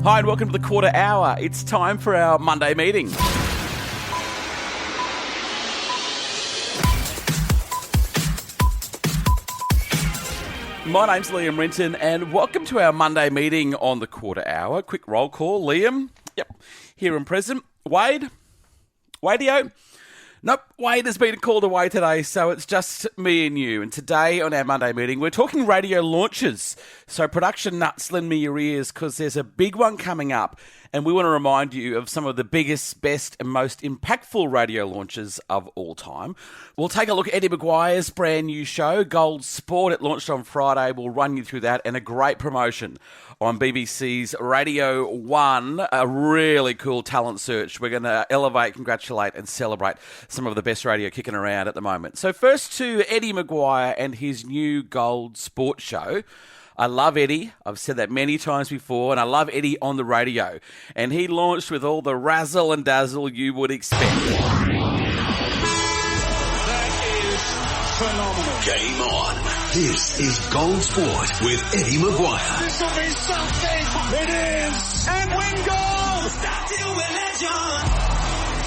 Hi and welcome to the Quarter Hour. It's time for our Monday meeting. My name's Liam Renton and welcome to our Monday meeting on the Quarter Hour. Quick roll call. Liam, here and present. Wade? Wadio? Nope, Wade has been called away today, so it's just me and you. And today on our Monday meeting, we're talking radio launches. So production nuts, lend me your ears, because there's a big one coming up. And we want to remind you of some of the biggest, best and most impactful radio launches of all time. We'll take a look at Eddie McGuire's brand new show, Gold Sport. It launched on Friday. We'll run you through that, and a great promotion on BBC's Radio 1, a really cool talent search. We're going to elevate, congratulate and celebrate some of the best radio kicking around at the moment. So first to Eddie McGuire and his new Gold Sport show. I love Eddie. I've said that many times before, and I love Eddie on the radio. And he launched with all the razzle and dazzle you would expect. That is phenomenal. Game on. This is Gold Sport with Eddie McGuire. This will be something. It is. And win gold. Stop till we're legend.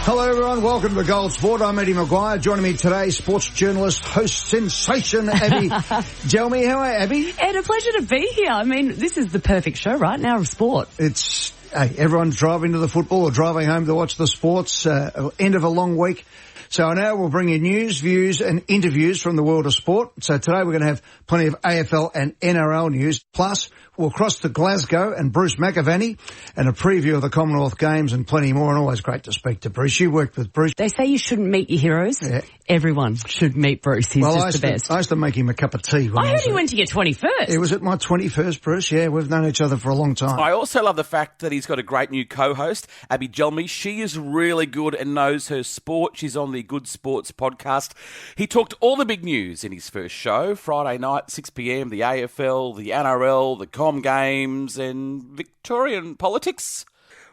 Hello everyone, welcome to Gold Sport. I'm Eddie McGuire. Joining me today, sports journalist, host sensation, Abby Jelmy. How are you, Abby? Ed, a pleasure to be here. I mean, this is the perfect show, right? Now of sport. It's, everyone's driving to the football or driving home to watch the sports. End of a long week. So now we'll bring you news, views and interviews from the world of sport. So today we're going to have plenty of AFL and NRL news. Plus, we'll cross to Glasgow and Bruce McAvaney and a preview of the Commonwealth Games and plenty more. And always great to speak to Bruce. You worked with Bruce. They say you shouldn't meet your heroes. Yeah. Everyone should meet Bruce. He's just the best. I used to make him a cup of tea. I heard you went to your 21st. It was at my 21st, Bruce. Yeah, we've known each other for a long time. I also love the fact that he's got a great new co-host, Abby Jelmy. She is really good and knows her sport. She's on the Good Sports podcast. He talked all the big news in his first show, Friday night, 6 p.m, the AFL, the NRL, the Com Games and Victorian politics,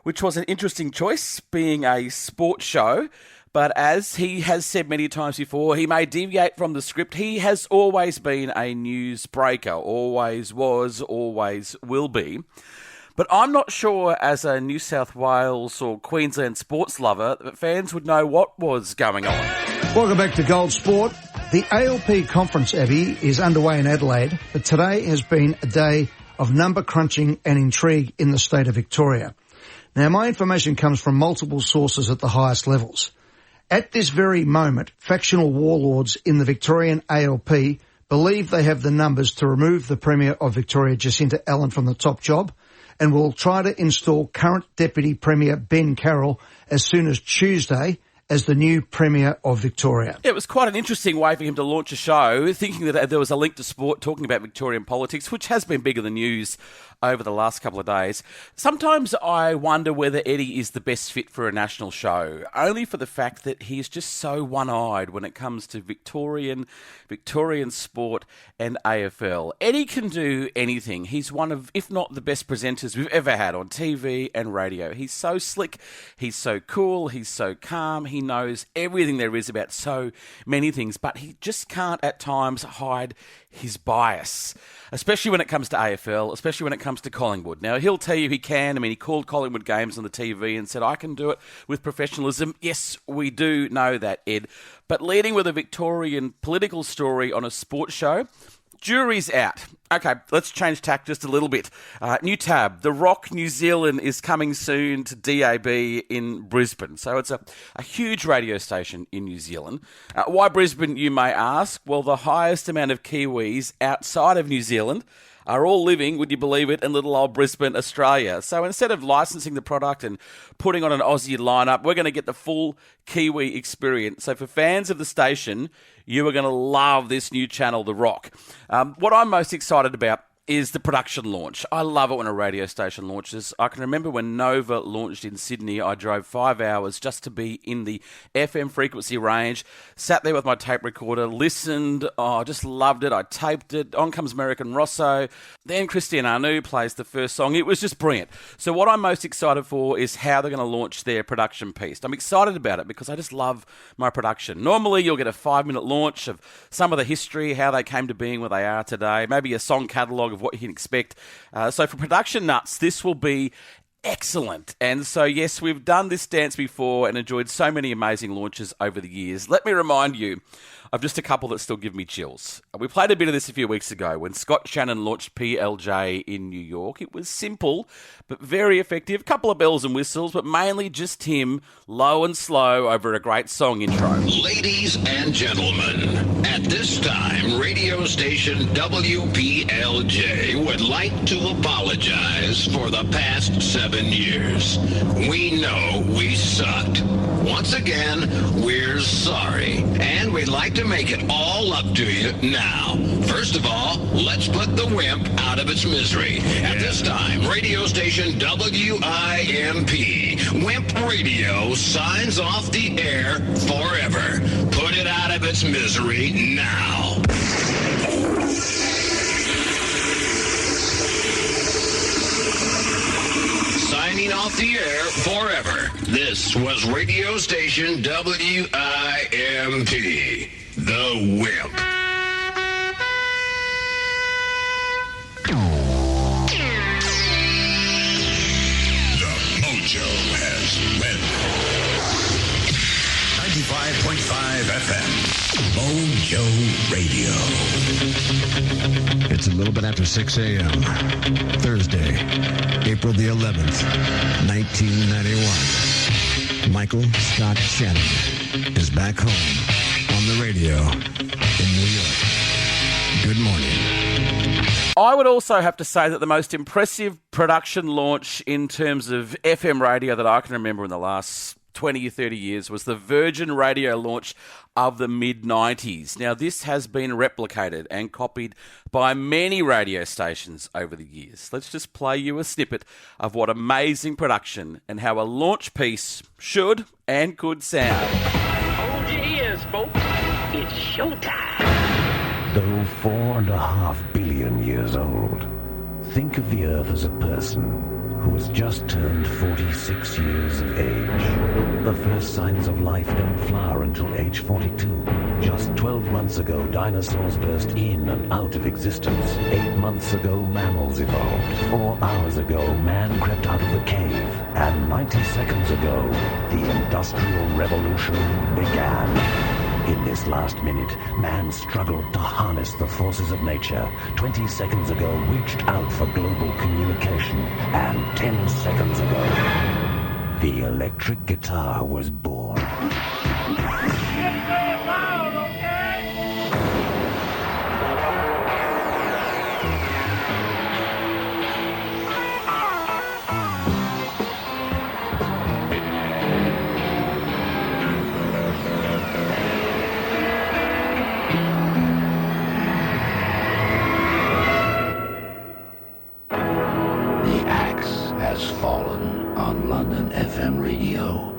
which was an interesting choice, being a sports show. But as he has said many times before, he may deviate from the script. He has always been a news breaker, always was, always will be. But I'm not sure, as a New South Wales or Queensland sports lover, that fans would know what was going on. Welcome back to Gold Sport. The ALP conference, Abby, is underway in Adelaide, but today has been a day of number crunching and intrigue in the state of Victoria. Now, my information comes from multiple sources at the highest levels. At this very moment, factional warlords in the Victorian ALP believe they have the numbers to remove the Premier of Victoria, Jacinta Allen, from the top job, and will try to install current Deputy Premier Ben Carroll as soon as Tuesday as the new Premier of Victoria. It was quite an interesting way for him to launch a show, thinking that there was a link to sport, talking about Victorian politics, which has been bigger than news over the last couple of days. Sometimes I wonder whether Eddie is the best fit for a national show, only for the fact that he is just so one-eyed when it comes to Victorian sport and AFL. Eddie can do anything. He's one of, if not the best presenters we've ever had on TV and radio. He's so slick, he's so cool, he's so calm, he knows everything there is about so many things, but he just can't at times hide his bias, especially when it comes to AFL, especially when it comes to Collingwood. Now, he'll tell you he can. I mean, he called Collingwood games on the TV and said, I can do it with professionalism. Yes, we do know that, Ed. But leading with a Victorian political story on a sports show, jury's out. Okay, let's change tack just a little bit. New tab. The Rock New Zealand is coming soon to DAB in Brisbane. So it's a huge radio station in New Zealand. Why Brisbane, you may ask? Well, the highest amount of Kiwis outside of New Zealand are all living, would you believe it, in little old Brisbane, Australia. So instead of licensing the product and putting on an Aussie lineup, we're going to get the full Kiwi experience. So for fans of the station, you are going to love this new channel, The Rock. What I'm most excited about is the production launch. I love it when a radio station launches. I can remember when Nova launched in Sydney, I drove 5 hours just to be in the FM frequency range, sat there with my tape recorder, listened, I just loved it, I taped it, on comes American Rosso, then Christian Arnoux plays the first song. It was just brilliant. So what I'm most excited for is how they're going to launch their production piece. I'm excited about it because I just love my production. Normally you'll get a 5-minute launch of some of the history, how they came to being where they are today, maybe a song catalogue of what you can expect. So for production nuts, this will be excellent. And so, yes, we've done this dance before and enjoyed so many amazing launches over the years. Let me remind you of just a couple that still give me chills. We played a bit of this a few weeks ago when Scott Shannon launched PLJ in New York. It was simple, but very effective. A couple of bells and whistles, but mainly just him, low and slow, over a great song intro. Ladies and gentlemen, at this time, radio station WPLJ would like to apologize for the past 7 years. We know we sucked. Once again, we're sorry, and we'd like to make it all up to you now. First of all, let's put the wimp out of its misery. At this time, radio station WIMP, Wimp Radio, signs off the air forever. Put it out of its misery now. Signing off the air forever. This was radio station WIMP, the Wimp. The mojo has went. 95.5 FM, Mojo Radio. It's a little bit after 6 a.m. Thursday, April the 11th, 1991. Michael Scott Shannon is back home on the radio in New York. Good morning. I would also have to say that the most impressive production launch in terms of FM radio that I can remember in the last 20 or 30 years was the Virgin Radio launch of the mid-90s. Now, this has been replicated and copied by many radio stations over the years. Let's just play you a snippet of what amazing production and how a launch piece should and could sound. Hold your ears, folks. It's showtime. Though 4.5 billion years old, think of the Earth as a person who has just turned 46 years of age. The first signs of life don't flower until age 42. Just 12 months ago, dinosaurs burst in and out of existence. 8 months ago, mammals evolved. 4 hours ago, man crept out of the cave. And 90 seconds ago, the Industrial Revolution began. In this last minute, man struggled to harness the forces of nature. 20 seconds ago, reached out for global communication. And 10 seconds ago, the electric guitar was born. London FM radio.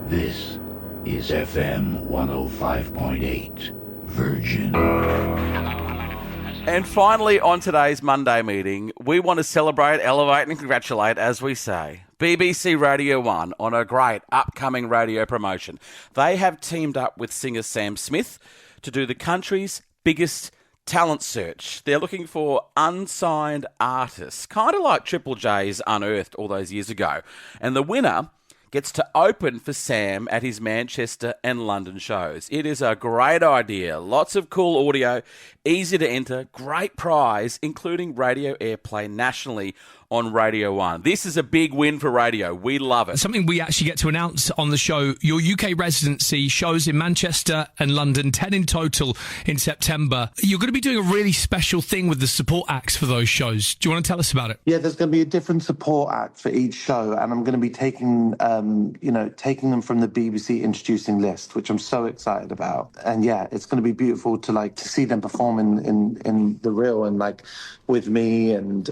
This is FM 105.8 Virgin. And finally, on today's Monday meeting, we want to celebrate, elevate and congratulate, as we say, BBC Radio 1 on a great upcoming radio promotion. They have teamed up with singer Sam Smith to do the country's biggest talent search. They're looking for unsigned artists, kind of like Triple J's Unearthed all those years ago. And the winner gets to open for Sam at his Manchester and London shows. It is a great idea. Lots of cool audio, easy to enter, great prize, including radio airplay nationally on Radio 1. This is a big win for radio. We love it. Something we actually get to announce on the show, your UK residency shows in Manchester and London, 10 in total in September. You're going to be doing a really special thing with the support acts for those shows. Do you want to tell us about it? Yeah, there's going to be a different support act for each show, and I'm going to be taking them from the BBC introducing list, which I'm so excited about. And yeah, it's going to be beautiful to see them perform in the real and with me, and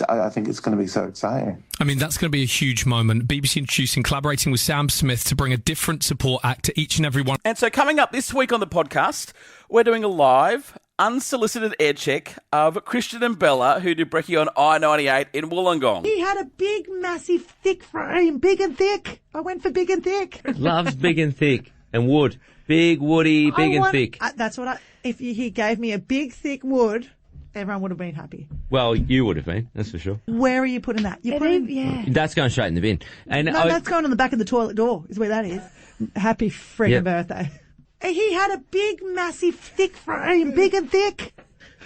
I think it's going to be so exciting. I mean, that's going to be a huge moment. BBC introducing, collaborating with Sam Smith to bring a different support act to each and every one. And so coming up this week on the podcast, we're doing a live, unsolicited air check of Christian and Bella, who do brekkie on I-98 in Wollongong. He had a big, massive, thick frame, big and thick. I went for big and thick. Loves big and thick and wood. Big, woody, big and thick. That's what he gave me a big, thick wood everyone would have been happy. Well, you would have been, that's for sure. Where are you putting that? You Yeah. That's going straight in the bin. And No, that's going on the back of the toilet door, is where that is. Happy freaking birthday. He had a big, massive, thick frame, big and thick.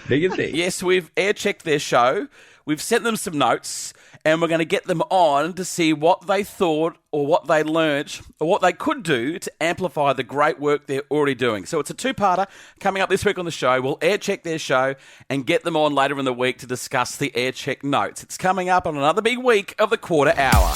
Big and thick. Yes, we've air-checked their show. We've sent them some notes, and we're going to get them on to see what they thought or what they learnt or what they could do to amplify the great work they're already doing. So it's a two-parter coming up this week on the show. We'll air-check their show and get them on later in the week to discuss the air-check notes. It's coming up on another big week of the Quarter Hour.